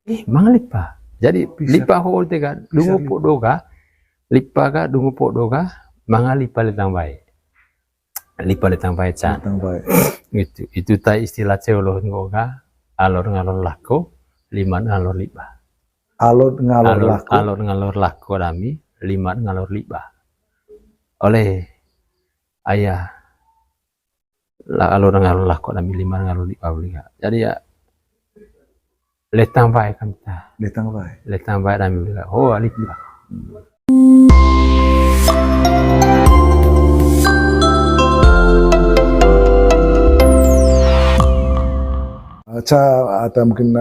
Mang lipa. Jadi Bisa. lipa ho tega dungu po doga, lipa ga dungu po doga, manga lipa letang bae. Lipa letang bae can. Letang bae. Gitu. Itu ta istilah ceolo ngoga, alor ngalor lako, lima ngalor lipa. Alor ngalor lako. Alor ngalor lako rami, lima ngalor lipa. Oleh ayah alor ngalor lako rami, lima ngalor lipa beliga. Jadi ya letang bae kan ta. Letang bae. Letang bae rami beliga. Oh lipa. Atau mungkin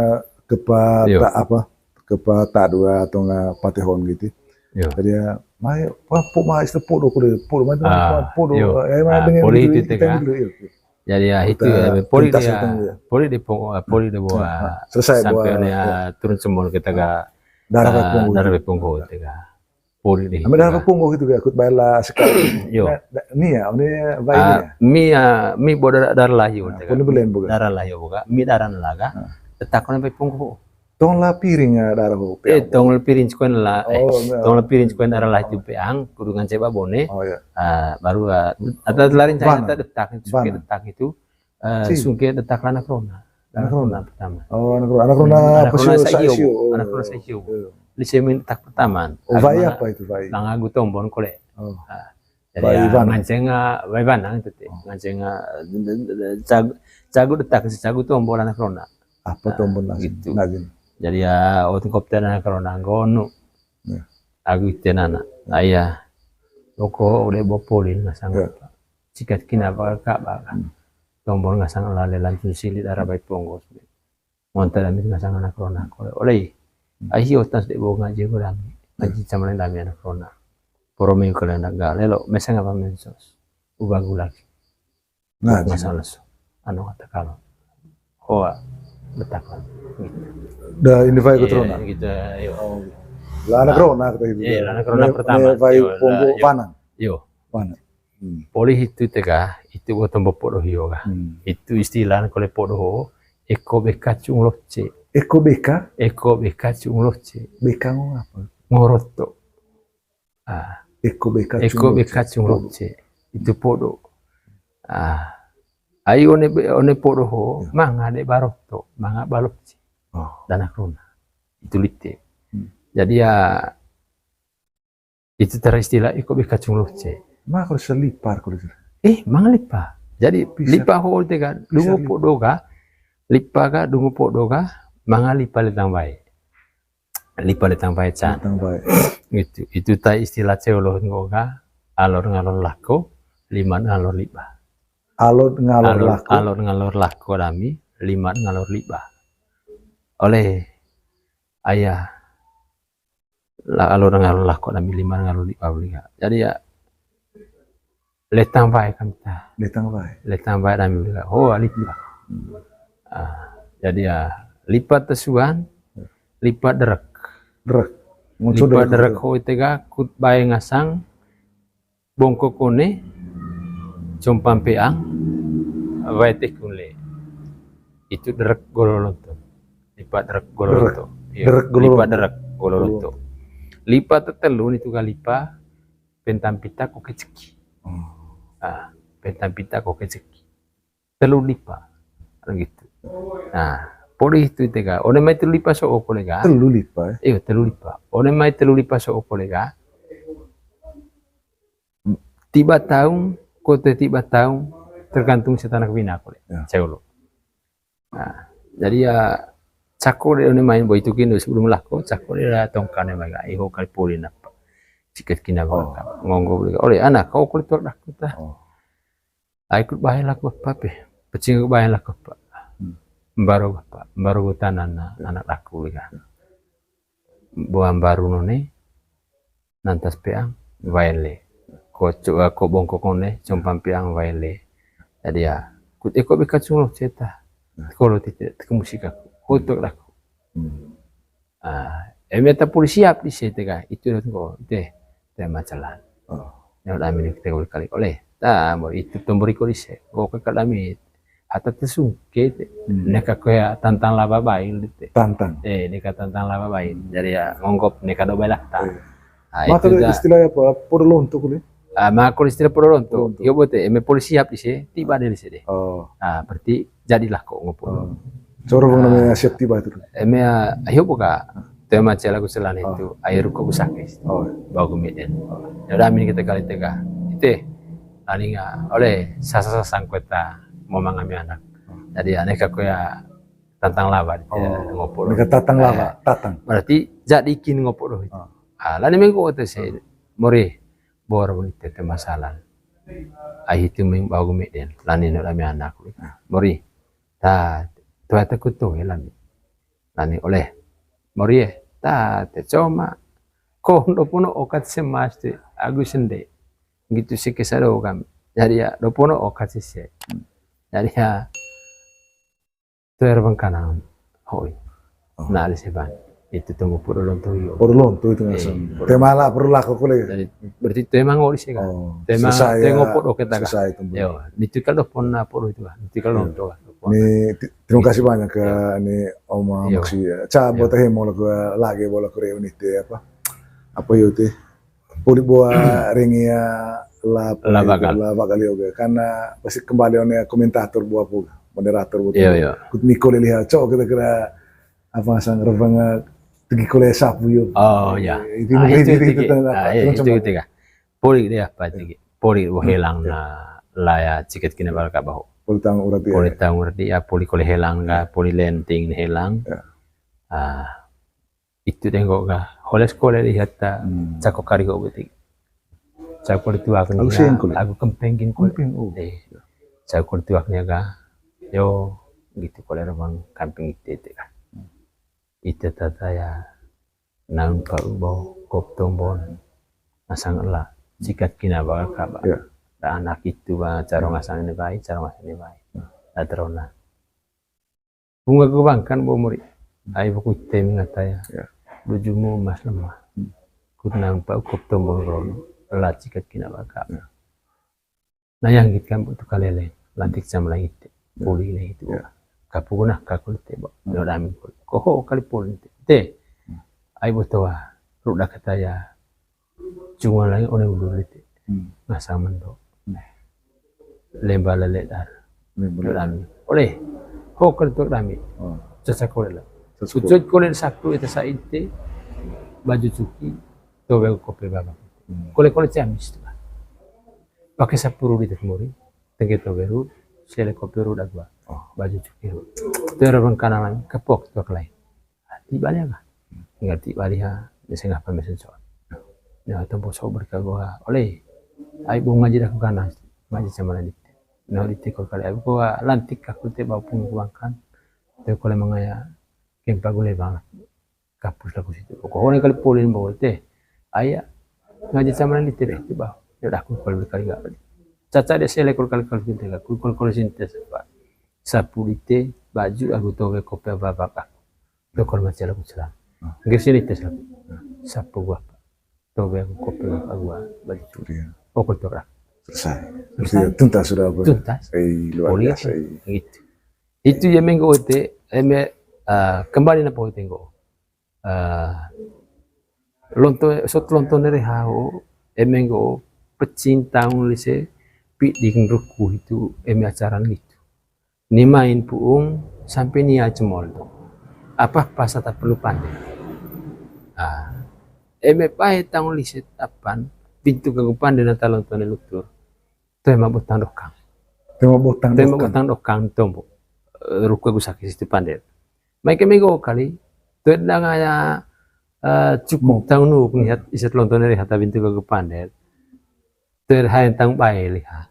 kepa tak apa kepa tak dua atau nggak patihon gitu. Jadi ya, mai apa mai istepuk do kuda, puk mai puk do, dengan poli itu itu kan. Jadi ya itu ya, poli di punggung, poli di bawah. Selesai sampai ya turun semua kita ga darah punggung itu ga. Poli di. Ambil darah punggung itu ga, ikut bayar sekali. Yo. Ni ya, ini bayi ya. Mi boda darah lahir. Poli belen bukan. Darah lahir bukan. Mi darah laga. Tetakkan sampai punggung. Tong la piring darah ho. Tong la piring cukuen la. Tong la piring cukuen darah lah itu peang kudungan ceba bone. Oh ya. Baru ada lain saya ada detak itu sungke detak anak rona. Anak rona pertama. Oh anak rona saisio. Anak rona saisio. Lisemin detak pertama. Oh bayi apa itu bayi? Langagu tombon kole. Oh. Jadi ngancenga bayi banang itu teh. Ngancenga cagu detak cagu tombol anak rona. Apa tombol gitu. Jadi ya waktu kopter anak rona gono. Aku itu anak. Ayah. Loko udah bopolin ngasang cikat kina bakal tombol ngasang lale lancun silit arah baik ponggos. Montar amit ngasang anak rona. Oleh. Ayo tas de bawa ngaji kurang. Ngaji sama lain dami anak rona. Porome kalian nak gal. Lelo mesang apa mensos. Ubah gulaki. Ngasang lesu. Anu kata kalau. Hoa betakon. Dah ini vai keturunan. Gitu. Yo. Lah anak rona kata ibu. Iya, anak rona pertama. Vai ponggo panang. Yo. Panang. Poli itu tega, itu botom bopo dohio ga. Itu istilah kole podo eko beka cung loce. Eko beka? Eko beka cung loce. Beka apa? Ngoroto. Eko beka cung loce. Itu podo. Ayo one podo ho, manga de baroto, manga balopci. Danak rona. Itu lite. Jadi ya itu teristilah eko beka cung loce. Mak kalau selipar kalau mang lipa. Jadi lipa ho tega dungu po doga, lipa ga dungu po doga, manga lipa letang bae. Lipa letang bae can. Letang bae. Gitu. Itu ta istilah ceolo ngoga, alor ngalor lako, lima ngalor lipa. Alor ngalor lako. Alor ngalor lako rami, lima ngalor lipa. Oleh ayah alor ngalor lako rami, lima ngalor lipa beliga. Jadi ya letang bae kan ta. Letang bae. Letang bae rami beliga. Oh lipa. Jadi ya lipat tesuan, lipat derek. Lipat derek ho tega kut bae ngasang, bongko kone, compam peang, bae teh kunle. Itu derek gololonto. Lipat derek gololonto. Lipat derek gololonto. Lipat tetelu itu kalipa pentampita ko keceki. Pentampita ko keceki. Telu lipa. Gitu. Nah, poli itu tega. One mai telu lipa so kolega. Telu lipa. Telu lipa. One mai telu lipa so kolega. Tiba tahun, kote tiba tahun tergantung setan kebina kole. Ceulo. Nah, jadi ya cako de one main boy itu kini sebelum lako cako de tongkane maga iho kali poli napa. Ciket kina bawa ngonggo oleh anak kau kulit tuak dak kita. Ikut bahaya laku apa? Pecing bahaya laku apa? Baru tanah anak laku liga. Buang baru none nantas peang waile. Ko bongko kone compam peang waile. Jadi ya kut eko beka cunglo ceta. Kalau tidak kemusika kutuk laku. Emeta polisi siap di situ ga itu ko teh masalah. Yang kami kita kali oleh ta itu tombori ko di se. Ko kami atau tersungke neka kaya tantang laba bain gitu. Tantang. Neka tantang laba bain. Jadi ya ngongkop neka do belah ta. Maka istilahnya apa? Purlonto kulit. Maka istilah purlonto. Yo bote eme polisi siap di sini tiba di sini. Berarti jadilah kok ngopol. Coro bang namanya siap tiba itu. Eme ayo buka tema celaku selan itu air kok busakis. Bawa kemudian. Ya udah amin kita kali tega. Itu aninga oleh sasa sangkota mau mangami anak. Jadi aneka ya tantang lava ngopol. Mereka tatang lava, tatang. Berarti jadi kin ngopol itu. Lalu minggu itu sih mori bor bonite te masalah. Itu ming bawa kemudian. Lani nolami anak. Mori ta tua takutu lani. Lani oleh mori ta te coma ko ndo puno okat semas te agus sende. Gitu sih kesado kami. Jadi ya dopono okat sih. Jadi ya terbang kanan, hoi. Nah di seban itu tunggu purlonto yo. Purlonto itu ngasem. Tema lah perlu laku kuliah. Berarti tema ngori sih kan. Tema tengok pot oke tak. Yo, itu kan dopon napor itu kan. Itu kan lonto. Nih terima kasih banyak ke ini Oma Maksi. Coba teh mau lagi bola Korea ini apa? Apa itu? Puli buah ringia la bakal yoga karena pasti kembali oleh komentator buah pun moderator buat kut Miko lihat cok kira-kira apa sang rebang tegi kuliah sapu yo itu kan poli dia apa tegi poli helang na laya ciket kena balka bahu poli tang urati ya poli kuliah helang ga poli lenting helang itu tengok ga oleh sekolah lihat cakok kari kau betik cakol tuaknya aku kempengin kumpeng cakol tuaknya ga yo gitu kalau orang kampung itu kan itu tata ya nampak bau kop tombon asang lah jikat kina bakal kabar anak itu cara ngasang ini baik cara ngasang ini baik terona bunga kebangkan bau murid ayo buku tem ngataya lujumu mas lemah ku nampak kop tombon rono lah jikat kina bakal nah yang gitu kan butuh kaleleng lantik jam langit poli ini itu kapuna kakul tebo no dami ko kali poli te ai botowa ruda kata ya cuma lagi oleh ulur itu ngasang mendo lembala ledar dami oleh ko kali to dami caca kolela ucut kolel saktu itu saite baju cuki to bego kopi baba kole ciamis tu pakai 10 liter muri tengke to beru sele kopi ruda gua baju cuki ru terbang kanan kepok to lain di balik apa ngerti balik ha biasa ngapa mesin soal ya tempo so berkagua oleh ai bunga jadi aku kanan ngaji sama lanit nah di tikol kali aku lantik aku te bau pun kuangkan te kole mangaya kempa gule banget kapus aku situ kok orang kali polin bawa te ayah ngaji sama lanit te itu bau ya udah aku kali berkali enggak caca dia sele kol kali kita kol sintes pak sapulite baju aku towe kopi babak dokol macam aku celah nggak sini tes lah sapu gua towe aku kopi babak gua baju pokok torak selesai tuntas sudah tuntas luar biasa gitu itu yang minggu itu kembali na po tengok lonto dari hao minggu pecinta lise pi dingruku itu acara gitu ni main puung sampai nia cemol apa pas tak perlu pandai pahe tang liset apan pintu kegupan dan talon tone lutur tema botang dokang tombo ruku gusaki situ pandai mai kemego kali tuh ngaya cukup tahun nu penglihat iset lonton dari hata pintu kegupan dan terhain tang bae liha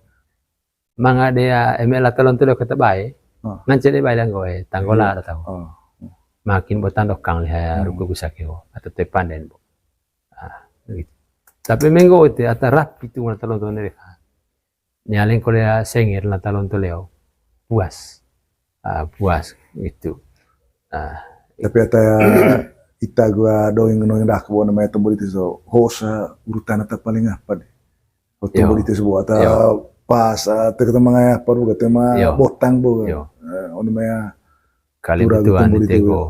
manga dia emela talon tuh kata bae ngancet dia bae goe tanggola ada tahu makin botan dokang liha ruku gusaki atau tepan dan gitu. Tapi minggu itu ata rapi itu na talon tuh dari nyaleng kolea sengir na talon tuh leo puas gitu tapi ata ita gua doing dah kebon namanya tombol itu so hosa urutan atau paling apa deh tombol itu sebuah atau pas te mangaya paru tema Yo. botang bo Yo. oni maya Kali Tura betuan gutumbo di di tego.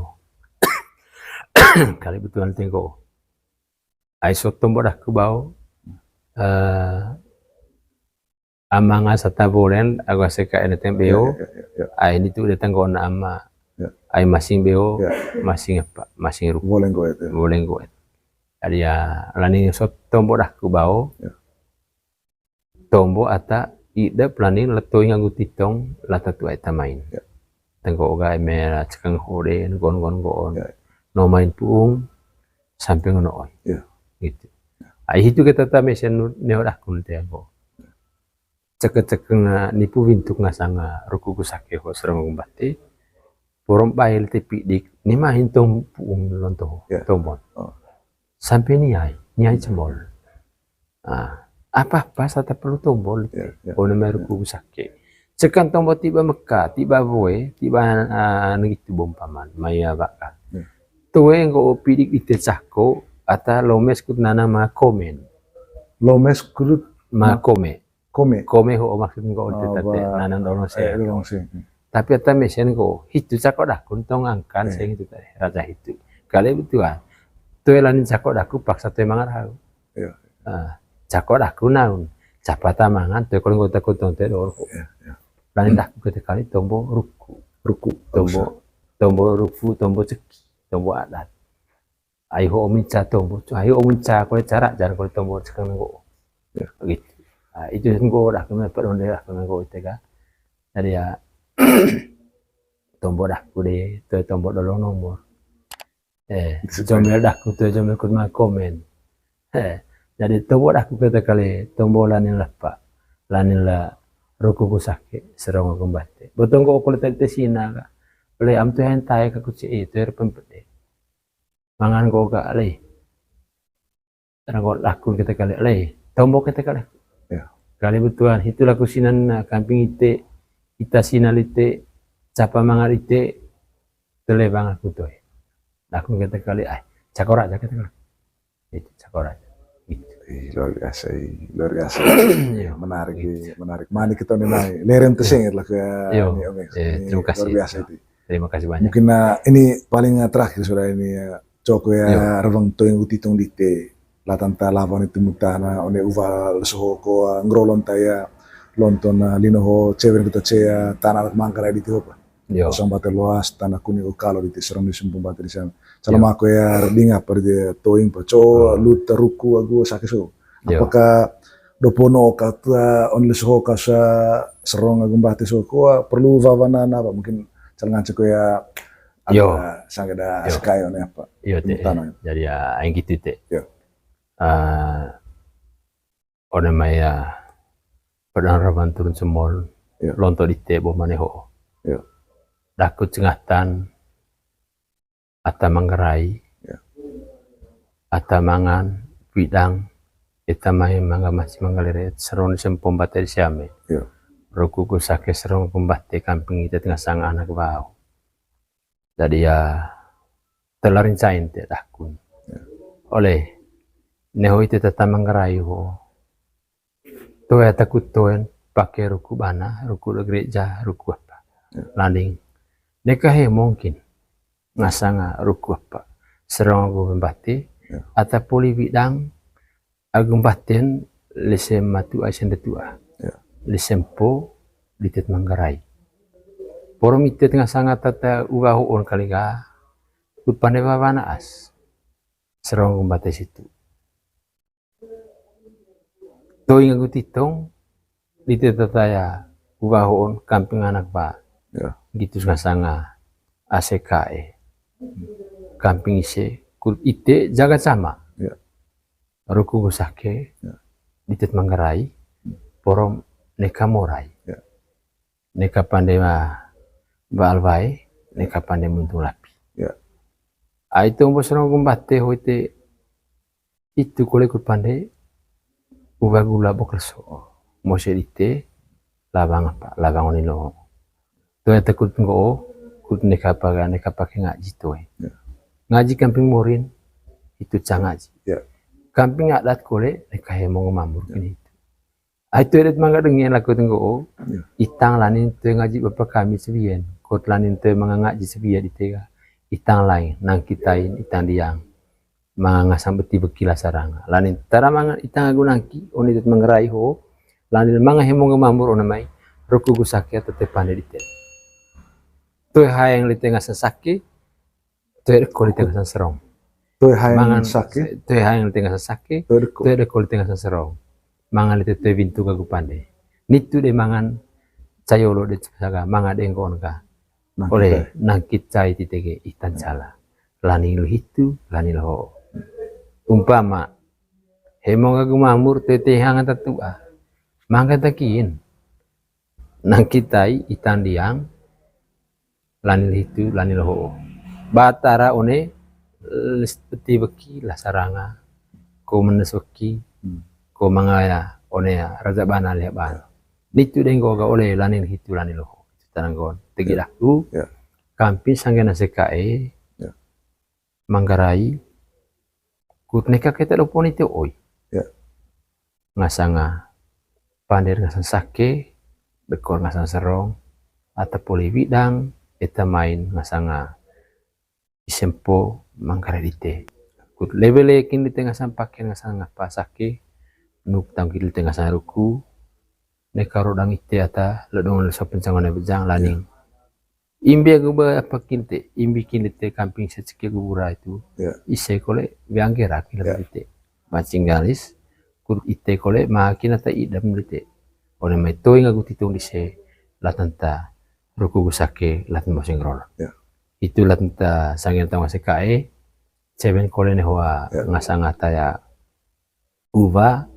Kali betuan tego. Ai sotombo dah ku bau. Amanga sata bolen agak seka ene tembeo. Ai ini tuh datang kona ama. Ya. Ai masing beo, Ya. masing apa? Masing ruku. boleh go itu Boleh gue. Jadi ya lani sotombo dah ku bau. Ya. Tombo ata ida planin letoi ngagu titong lata tu ai tamain. Ya. Tengko ga emera cekang hore gon. Ya. No main puung sampai ngono oi. Ya. Gitu. Ai itu kita ta mesen ne ora kun te ako. Cekeng na nipu wintuk ngasanga ruku kusake ho serang ngumbate. Porom bail te pidik ni mah hintong puung lonto Ya. tombon. Oh. Sampai ni ai cembol. Apa sata perlu tombol. Ya. Ono meruku kusake. Cekan tombol tiba Mekah, tiba boe, tiba gitu bom paman, maya baka. Tuwe ngo pidik ite cako ata lomes kut nana ma komen. lomes kurut Ma kome. kome Kome ho maksud ngo tate nana dorong se. dorong sih Tapi ata mesen ngo hitu cako dah kuntong angkan sing itu tadi raja hitu. Kali betuan. Tuwe lanin cako dah ku paksa tuwe mangar hau. Ya. Cako dah ku naun. Capata mangan tuwe kalau ngota kuntong te dor. Lain dah ketika kali tombo ruku tombo ruku tombo ceki tombo adat ayo omica tombo ayo omica ko cara jangan ko tombo sekarang go gitu itu go dah kena peronde dah kena go itega jadi ya tombo dah kude to tombo dolong nomor jomel dah ku to jomel ku ma komen jadi tombo dah ku kata kali tombo lanin lapa lanin la ruku kusake serong kumbate botong ko kulit sina ka le am tu hentai ka kuci itu pempede mangan ko ga le terang ko laku kita kali le tombo kita kali ya kali betuan itulah kusinan kamping ite ita sinalite capa mangar ite tele banget kutu laku kita kali cakora aja kita kali itu cakora gitu. luar biasa menarik mani kita nih leren tesing lah ke terima kasih luar biasa itu terima kasih banyak mungkin ini paling terakhir sudah ini coko ya rebang to yang utitong dite latanta lawan itu mutana one uval soho ngrolon taya lonton linoho cewek kita cea tanah mangkara di tihopa kosong bater luas tanah kuning kalau di serang di sumpung bater di sana selama aku ya dinga per dia toing paco lut ruku aku sakit so apakah dopono kata on leso kasa serong aku bater so ko perlu vavana apa mungkin jangan ceko ya ada sangat ada sekayo ne apa jadi ya yang gitu teh one maya pedang raban turun semol lonto di tebo maneho dakut cengatan ata manggarai ata mangan bidang ita mahi mangga masih manggaleret seron sempom bate siame ruku ku sake serong pembate kampung kita tengah sang anak bau jadi ya telarin cain te dakun oleh neho itu tata manggarai ho to ya takut toen pakai ruku bana ruku gereja ruku apa landing nekahe mungkin ngasanga ruku apa serong aku pembate atau poli bidang agum baten lesem matu asen detua lesempo litet manggarai porom itu tengah sangat tata ubahu on kaliga kut pandai babana as serong kumbate situ toi ngagu titong litet tata ya ubahu on kampung anak ba gitu tengah sanga ACKE kampung ise kut ite jaga sama ruku gusake litet manggarai porom neka morai neka pandai baalbai neka pandai muntung lapi itu mbos serong kumbate hoite itu kole kut pandai ubah gula bokerso mose dite labang apa labang onino to eta kut ngo kut neka pakai ngaji to ngaji kamping morin itu cangaji kamping adat kole neka hemong mamur kini Itu ada mangga dengan laku tengok Ya. itang lanin tu ngaji bapa kami sebian kot lanin tu mengaji sebian di tega itang lain nang kitain itang diang mangasang beti bekila sarang lanin tara mangan itang agu nangki oni tet mengerai ho lanin manga hemong mamur ona mai roku gusake tetepane di te tu hayang li tengah sasake tu ko li tengah serong Tuh hayang mangan sakit, tu hayang li tengah sasake tuh tu ko li tengah serong mangan li te bintu kagu pande nitu de mangan cayolo de saga manga de ngon ka oleh nangkit cai titege itan cala lani lu hitu lani lo umpama hemong kagu mamur tete hanga tatua mangga takin nangkit tai itan diang lani hitu lani lo batara one peti beki la saranga ko menes beki ko mangaya one ya raja bana le ban nitu denggo ga oleh lanin hitu lani lo tananggon tegi aku Ya. kampi sanggana sekae Ya. Manggarai kut neka kita lupa itu oi Ya. ngasanga pandir ngasang sake bekor ngasang serong atau poli bidang eta main ngasanga isempo Manggarai dite kut lebele kin dite ngasang pakai ngasang apa sake nuk tangki dite ngasang ruku neka rodang ite ata ledong so pencangone bejang laning imbi aku apa kinte imbi kinte kamping seciki gubura itu Ya. ise kole biangkera kila Ya. dite mancing garis kur ite kole makin ata idam dite one mai toy ngagu titung dise latanta ruku gusake latan masing rol Ya. itu latanta sangin tang sekae ceben kole ne hoa Ya. ngasang ataya uva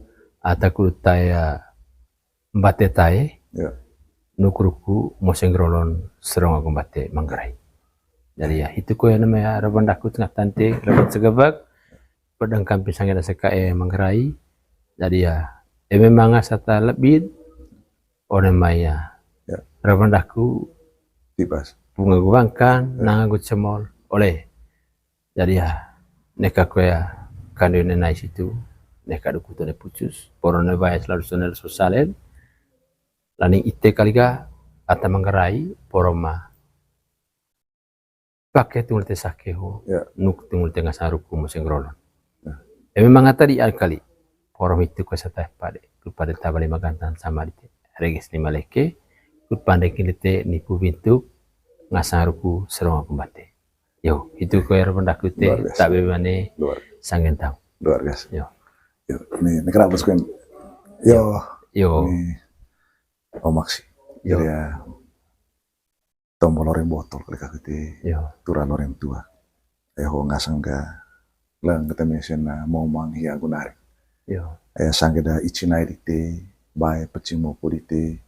ataku taya mbate tae Ya. nukuruku moseng rolon serong aku mbate Manggarai jadi ya itu ko yang namanya raban daku tengah tante raban segabak pedang kampung sangera sekae Manggarai jadi ya memang asata lebih orang maya Ya. raban daku Tibas. bunga gubangkan nang aku cemol oleh jadi ya neka ko ya kandu nenai situ neka duku tu pucus porone bayas lalu sonel sosalen laning ite kaliga ata Manggarai poroma pakai tungul te sakeho Ya. nuk tungul te ngasaruku museng rolon Ya. memang tadi kali porom itu ko sa teh pade pada tabali magantan sama dite regis lima leke kut pandai kilite nipu bintu ngasaruku serong aku bate yo itu ko era pendaku te Luar biasa. tak bebane Luar sangen tau luar biasa. yo Yo, nih kenapa sih? Yo, yo nih Maksi. Yo. Jadi ya tombol loreng botol kali kakek yo turun loreng tua. Ho ngasang ga lang ketemu na mau mang hia gunari. yo Sangge da ichinai dite bae pecing mo dite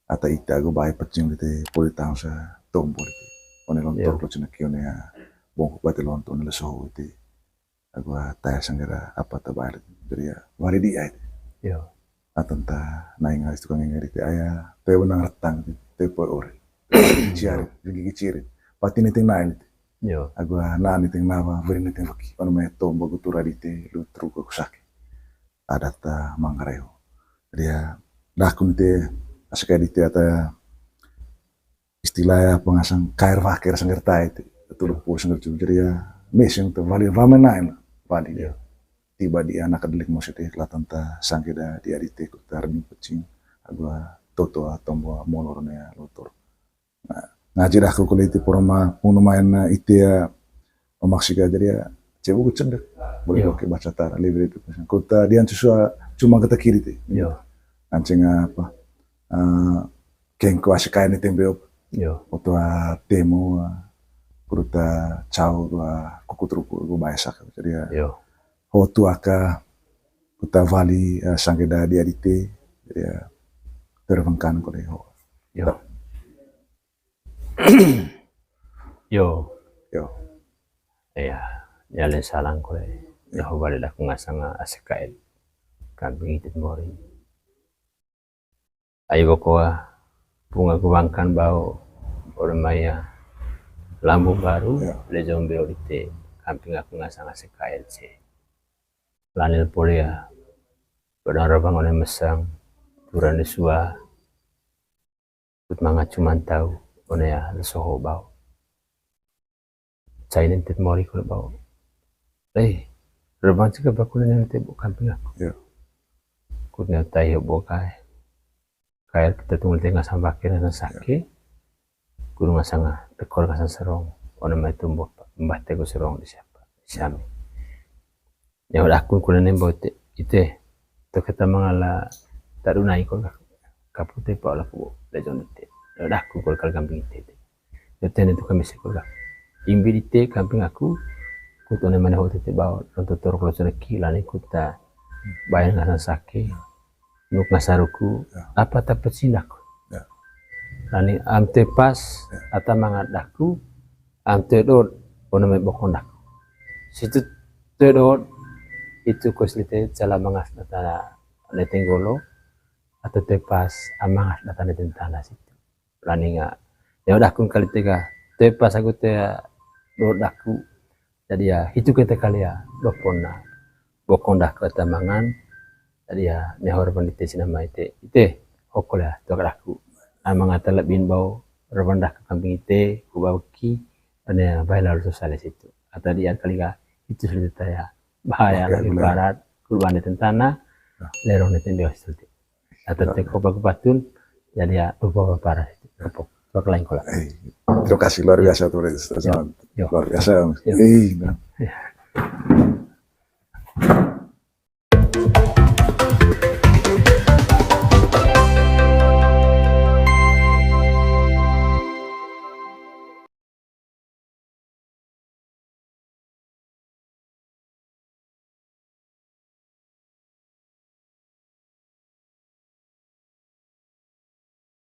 ata ita go bae pecing dite poli tangsa tombol dite. One lontor lo cina kione ya bongko bate lontor le soho dite. Aku taya sangge da apa ta bae jadi ya wari dia itu. yo Atanta naing halis tukang ngeri te aya te benang retang te po ore. Ciari gigi ciri. Pati niting nain yo aku na niting nawa beri niting loki. Ono me tombo gutura dite lu truko kusaki. Adata Manggarai. Jadi ya dakun te asaka dite ata istilahnya pengasang kair vakir sangger tai te tuluk pul sangger cu. Jadi ya mesin te vali ramen nain vali dia. Tiba di anak kedelik musik kelatan ta sangkeda di adite kutarni pecing agua toto tombo molornya lotor. Nah, ngaji dah aku kulit itu poroma puno main itu ya memaksika jadi ya cebu ku cendek boleh oke baca tar libre itu kota dia cuma kata kiri tu yo ancing apa kengko asikain itu tembe yo oto temo kuruta cau tua kuku truku gu baisak jadi ya yo hotu aka kuta vali sangkeda di adite jadi ya tervangkan ko ho yo yo yo iya jalan salang ko ya ho balik aku ngasang asikain kambing itu mori ayo ko bunga gubangkan bau orang maya lambu baru Ya. le jombe orite kambing aku ngasang asikain sih lanil polia pedang rabang oleh mesang turane sua tut manga cuman tahu one ya soho bau cainin tet mori ko bau rebang sika bakulan yang tebo kamping aku Ya. kurnya tayo bokai kayak kita tunggu tengah sampai akhirnya sakit guru masanga tekor kasan serong ona mai tumbuh mbah teko serong di siapa siami ya udah aku kulen bote ite to kita mangala tarunai ko kapute pa la ko lejon ite ya udah aku kol kal kambing ite tene to kami sekolah imbirite kambing aku kutone mana hote te bawa untuk tor kalau sana kila ni kuta bayan kasan sakit nuk ngasaruku apa dapat sinak lani amte pas ata mangadaku amte dot ono me bokondak situ tedot itu koslite cala mangas data netenggolo atau te pas amangas data netentana situ lani nga ya udah kun kali tega te pas aku te dot daku jadi ya itu kita kali ya dopona bokondak kata mangan jadi ya nehor pandite sinama ite hokola to aku amang atal bin bau rebandah ke kambing ite ku bau ki ane bailal sosial situ atau dia kali itu sudah ya bahaya lagi barat kurban tentana lerong neten dia situ atau teko batun jadi ya lupa parah itu kapok lain kola Terima kasih luar biasa tuh, luar biasa.